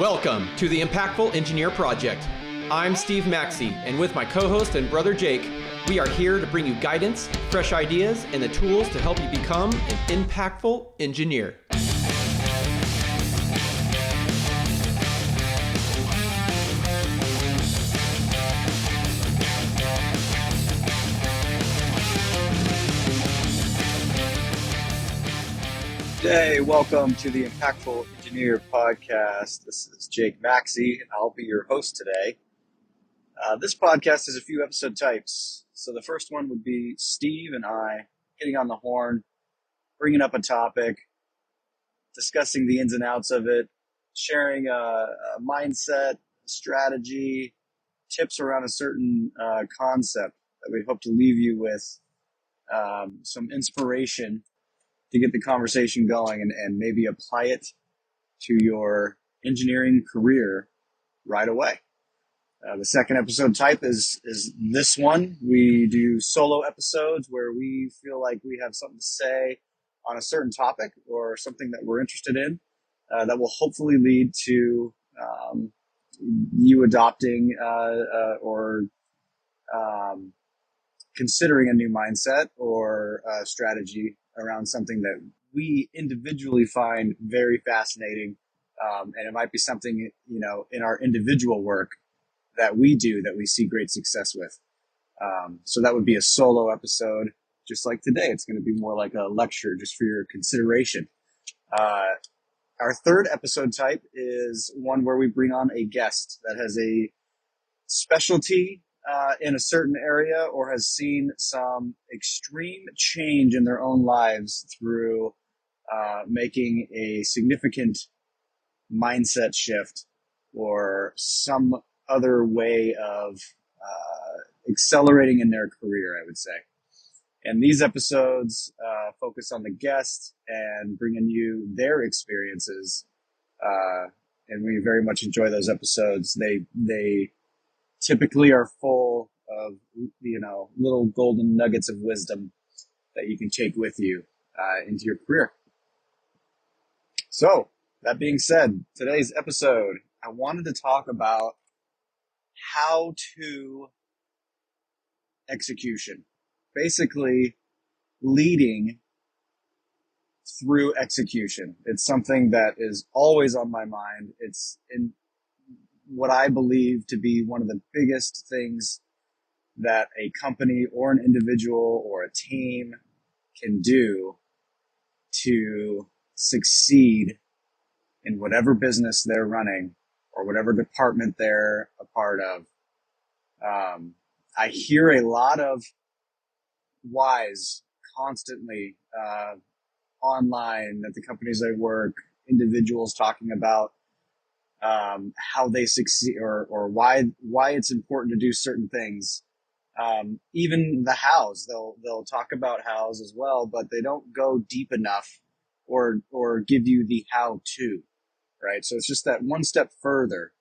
Welcome to the Impactful Engineer Project. I'm Steve Maxey, and with my co-host and brother Jake, we are here to bring you guidance, fresh ideas, and the tools to help you become an impactful engineer. Hey, welcome to the Impactful Engineer Podcast. This is Jake Maxey, and I'll be your host today. This podcast is a few episode types. So the first one would be Steve and I getting on the horn, bringing up a topic, discussing the ins and outs of it, sharing a mindset, strategy, tips around a certain concept that we hope to leave you with some inspiration to get the conversation going and maybe apply it to your engineering career right away. The second episode type is this one. We do solo episodes where we feel like we have something to say on a certain topic or something that we're interested in that will hopefully lead to you adopting or considering a new mindset or strategy around something that we individually find very fascinating. And it might be something, in our individual work that we do that we see great success with. So that would be a solo episode. Just like today, it's going to be more like a lecture just for your consideration. Our third episode type is one where we bring on a guest that has a specialty in a certain area or has seen some extreme change in their own lives through making a significant mindset shift or some other way of accelerating in their career, I would say. And these episodes focus on the guest and bringing you their experiences. And we very much enjoy those episodes. They typically are full of, little golden nuggets of wisdom that you can take with you into your career. So, that being said, today's episode, I wanted to talk about how to execution. Basically, leading through execution. It's something that is always on my mind. It's in what I believe to be one of the biggest things that a company or an individual or a team can do to succeed in whatever business they're running or whatever department they're a part of. I hear a lot of whys constantly online at the companies I work, individuals talking about how they succeed or why it's important to do certain things. Even the hows, they'll talk about hows as well, but they don't go deep enough or give you the how to, right? So it's just that one step further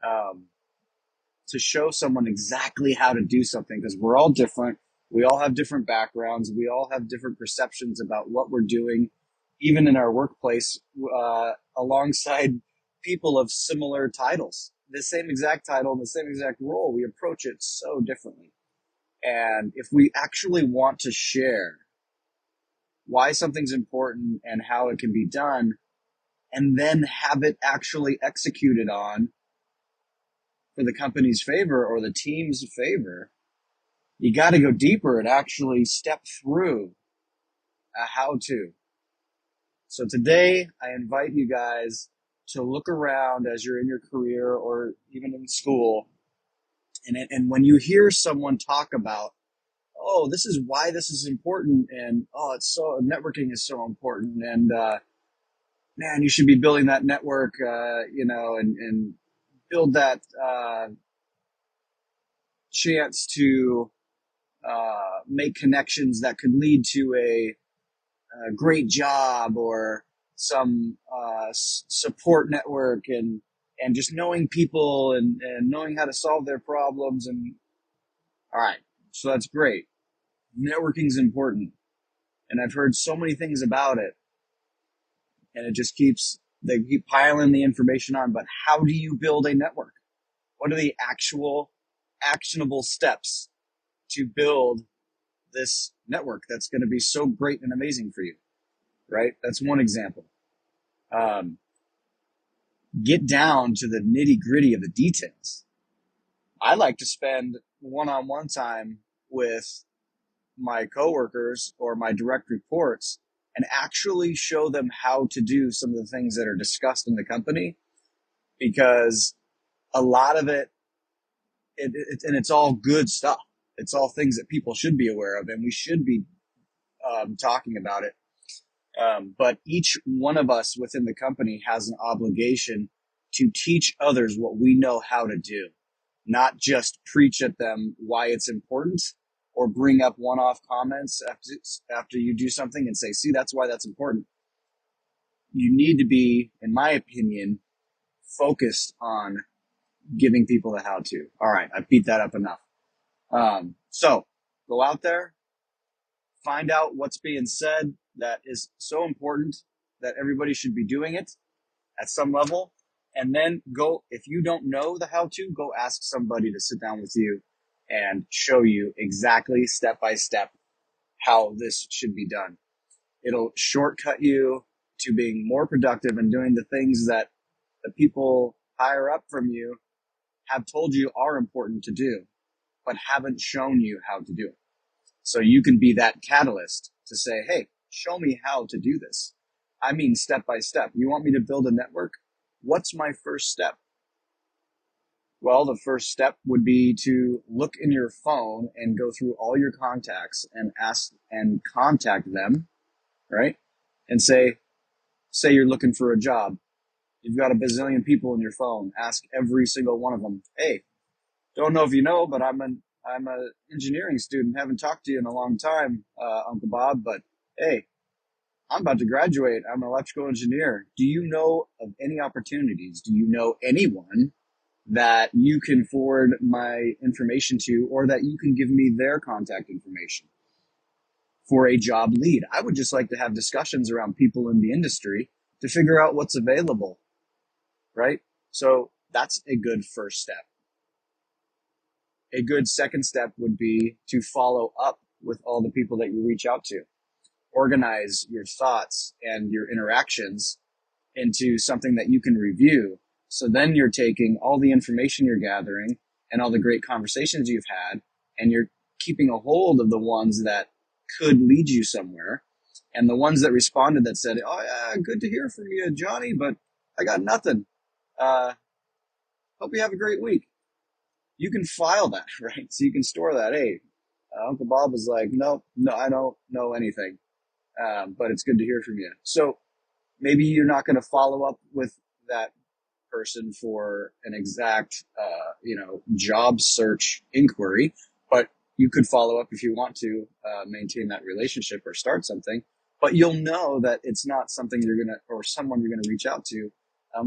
to show someone exactly how to do something, because we're all different. We all have different backgrounds. We all have different perceptions about what we're doing, even in our workplace, alongside people of similar titles, the same exact title, the same exact role. We approach it so differently. And if we actually want to share why something's important and how it can be done, and then have it actually executed on for the company's favor or the team's favor, you got to go deeper and actually step through a how-to. So today, I invite you guys to look around as you're in your career or even in school. And when you hear someone talk about, oh, this is why this is important, and networking is so important, and man, you should be building that network, and build that chance to make connections that could lead to a great job or some support network and just knowing people and knowing how to solve their problems. And all right, so that's great. Networking is important. And I've heard so many things about it. And it just keeps They keep piling the information on, but how do you build a network? What are the actual actionable steps to build this network that's going to be so great and amazing for you, right? That's one example. Get down to the nitty gritty of the details. I like to spend one-on-one time with my coworkers or my direct reports and actually show them how to do some of the things that are discussed in the company, because a lot of it, and it's all good stuff. It's all things that people should be aware of, and we should be talking about it. But each one of us within the company has an obligation to teach others what we know how to do, not just preach at them why it's important or bring up one-off comments after you do something and say, see, that's why that's important. You need to be, in my opinion, focused on giving people the how-to. All right, I beat that up enough. So go out there, find out what's being said that is so important that everybody should be doing it at some level. And then go, if you don't know the how-to, go ask somebody to sit down with you and show you exactly step by step how this should be done. It'll shortcut you to being more productive and doing the things that the people higher up from you have told you are important to do, but haven't shown you how to do it. So you can be that catalyst to say, hey, show me how to do this. I mean, step by step. You want me to build a network? What's my first step? Well, the first step would be to look in your phone and go through all your contacts and ask and contact them, right? And say you're looking for a job. You've got a bazillion people in your phone. Ask every single one of them, hey, don't know if you know, but I'm an engineering student. Haven't talked to you in a long time, Uncle Bob, but hey, I'm about to graduate. I'm an electrical engineer. Do you know of any opportunities? Do you know anyone that you can forward my information to, or that you can give me their contact information for a job lead? I would just like to have discussions around people in the industry to figure out what's available, right? So that's a good first step. A good second step would be to follow up with all the people that you reach out to. Organize your thoughts and your interactions into something that you can review. So then you're taking all the information you're gathering and all the great conversations you've had, and you're keeping a hold of the ones that could lead you somewhere, and the ones that responded that said, oh yeah, good to hear from you, Johnny, but I got nothing. Hope you have a great week. You can file that, right? So you can store that. Hey, Uncle Bob was like, no, I don't know anything. But it's good to hear from you. So maybe you're not going to follow up with that person for an exact, job search inquiry, but you could follow up if you want to maintain that relationship or start something. But you'll know that it's not something or someone you're going to reach out to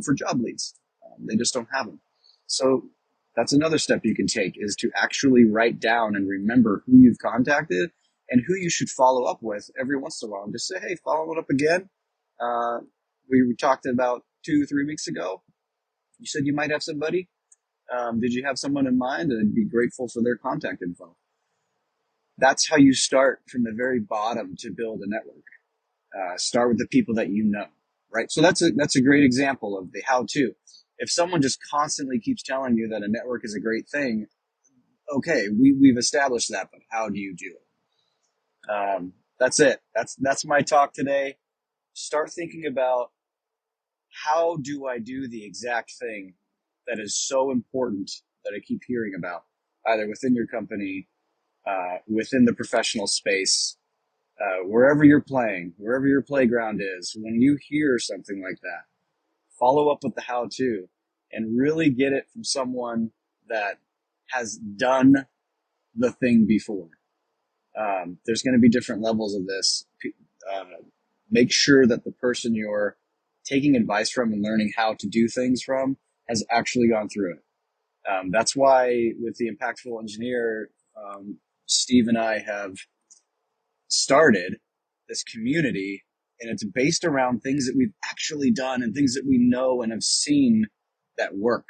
for job leads. They just don't have them. So that's another step you can take, is to actually write down and remember who you've contacted and who you should follow up with every once in a while. And just say, hey, follow it up again. We talked about 2-3 weeks ago. You said you might have somebody. Did you have someone in mind? And I'd be grateful for their contact info. That's how you start from the very bottom to build a network. Start with the people that you know, right? So that's a great example of the how-to. If someone just constantly keeps telling you that a network is a great thing, okay, we've established that, but how do you do it? That's it. That's my talk today. Start thinking about, how do I do the exact thing that is so important that I keep hearing about, either within your company, within the professional space, wherever you're playing, wherever your playground is. When you hear something like that, follow up with the how-to and really get it from someone that has done the thing before. There's going to be different levels of this. Make sure that the person you're taking advice from and learning how to do things from has actually gone through it. That's why with the Impactful Engineer, Steve and I have started this community And it's based around things that we've actually done and things that we know and have seen that work.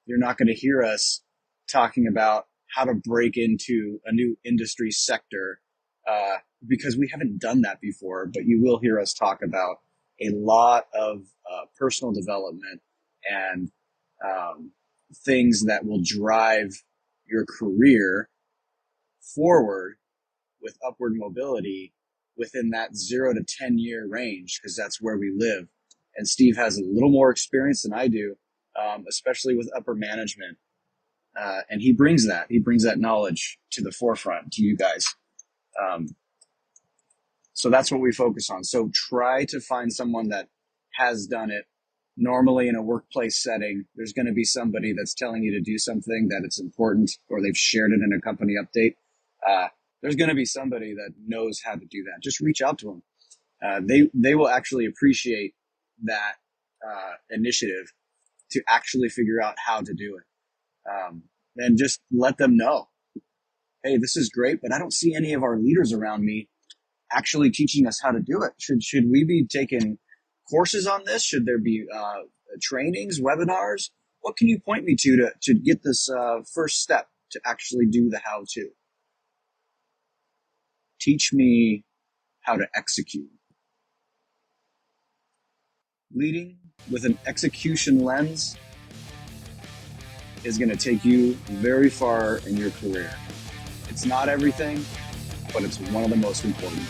You're not going to hear us talking about how to break into a new industry sector because we haven't done that before, but you will hear us talk about a lot of personal development and things that will drive your career forward with upward mobility within that 0 to 10 year range, because that's where we live. And Steve has a little more experience than I do, especially with upper management. And he brings that knowledge to the forefront to you guys. So that's what we focus on. So try to find someone that has done it. Normally in a workplace setting, there's going to be somebody that's telling you to do something that it's important, or they've shared it in a company update. There's going to be somebody that knows how to do that. Just reach out to them. They will actually appreciate that initiative to actually figure out how to do it. And just let them know, hey, this is great, but I don't see any of our leaders around me actually teaching us how to do it. Should we be taking courses on this? Should there be trainings, webinars? What can you point me to get this first step to actually do the how-to? Teach me how to execute. Leading with an execution lens is going to take you very far in your career. It's not everything, but it's one of the most important.